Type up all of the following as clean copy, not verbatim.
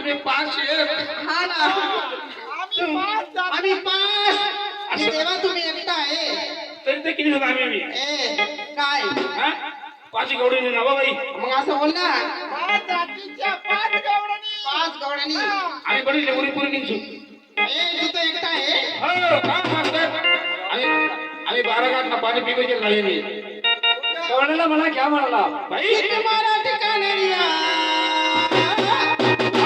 तुम्ही 5 आहेत. हा ना आम्ही पाच हे देवा तुम्ही एकटा आहे तरी ते किती होता आम्ही ए काय हा 5 गवडी ना बाई. मग असं बोल ना पाच गवड्यांनी आम्ही बडी लेवरी पुरी किंचू. ए तू तर एकटा आहे हो का मास्तर. आम्ही 12 गाठना पाणी पिकवायचे झाले नाही. कवड्याला मला घ्या म्हणाला. बाई तुम्हारा ठिकाणा रिया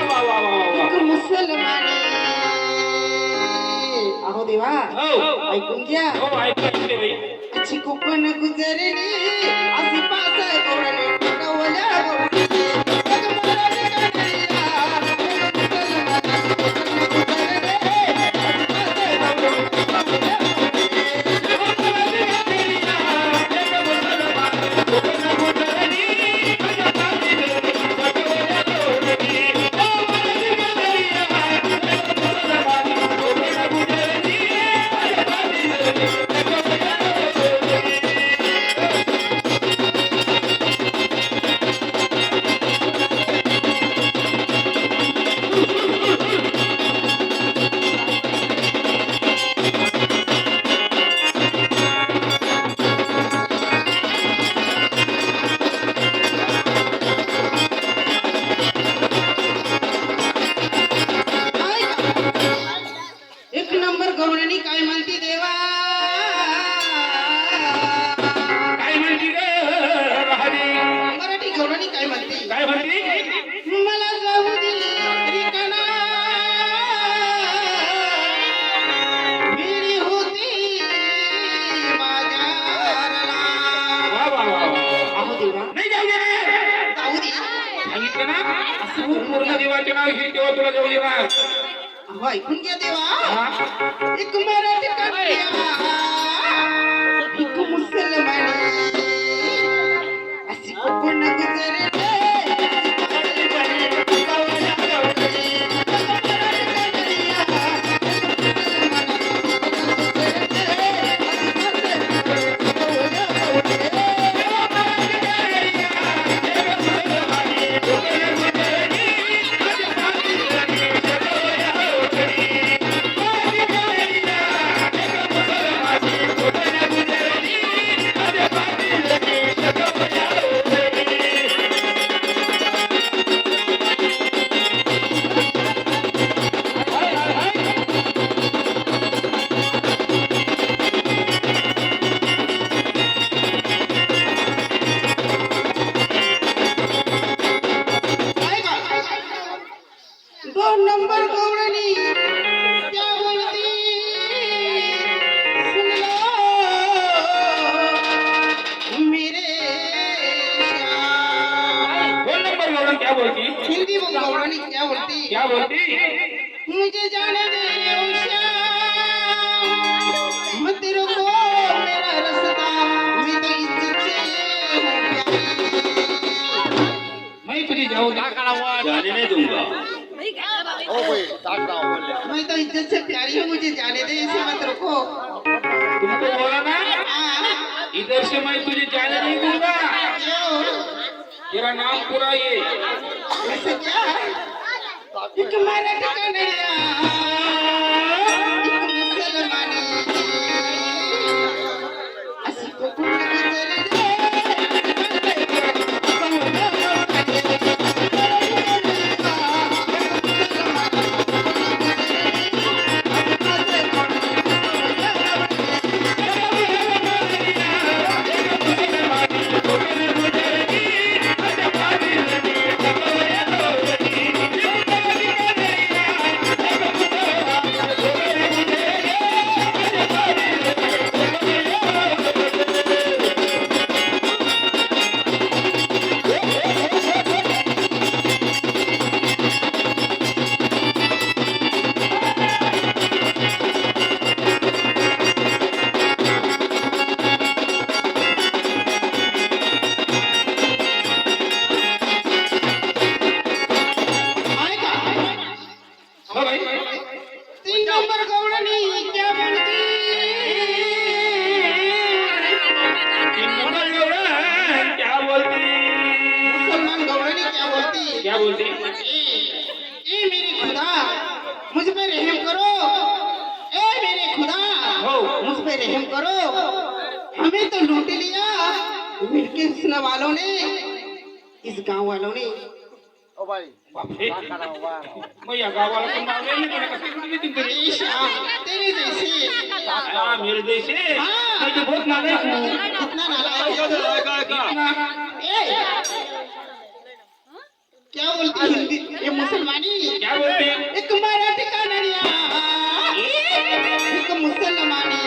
वा वा वा वा वा. एक मुसलमानी अहो देवा हो ऐकून घ्या हो ऐकते बाई. अच्छी कोकण गुजरली अशी पाच गवड्यांनी टवल्या गवडी. एक तुम्हारा ठिकाणा रिया, एक मुसलमानी, कोकण गुजरली, अशी पाच गवड्यांनी एक नंबर गवळणी काय म्हणती देवा काय म्हणती ग राहणी. मराठी गवळणी काय म्हणती काय म्हणती. मला जाऊ दिली रिकाणा विहिरी होती माझ्या रला. वा वा वा वा. अहो देवा नाही जाऊ दे रे. जाऊ दे सांगितलं ना तू पूर्ण देवाचे नाव घेईल तेव्हा तुला जाऊ देणार. अहो ऐकून घ्या देवा हा? एक मराठी कन्या एक मुसलमानी अशी कोकण गुजरले दोन नंबर गवळणी त्या बोलती सुन लो मेरे श्याम. 2 नंबर गवळण क्या बोलती. हिंदी में गवळणी क्या बोलती क्या बोलती. मुझे जाने दे ओ श्याम मैं तेरे को मेरा रास्ता मैं तो इज्जत से हूँ प्यारी. मैं तुझी जाऊ दे. जाने नहीं दूंगा. मैं तो इज्जत से प्यारी हूँ मुझे जाने दे इसे मत रोको. तुमको बोला ना हाँ, इधर से मैं तुझे जाने नहीं दूंगा. क्यों तेरा नाम पूरा ये. ऐसे क्या एक मराठी कन्या एक मुसलमानी अशी कोकण गुजरले क्या बोलती. ए मेरे खुदा मुझ पे रहम करो, ए मेरे खुदा हो मुझ पे रहम करो, हमें तो लूट लिया मिलके सुनने वालों ने, इस गांव वालों ने। बापरे मग या गावाला पण नाव नाही कोणा कसं कुठे देतील तरी ए श्याम तेरे जैसे हा, मेरे देशे हाँ। मैं तो बहुत नालायक हूँ कितना नालायक है। इतना ए, क्या बोलती है हिंदी ये मुसलमानी? क्या बोलते एक मराठी कानडिया एक मुसलमानी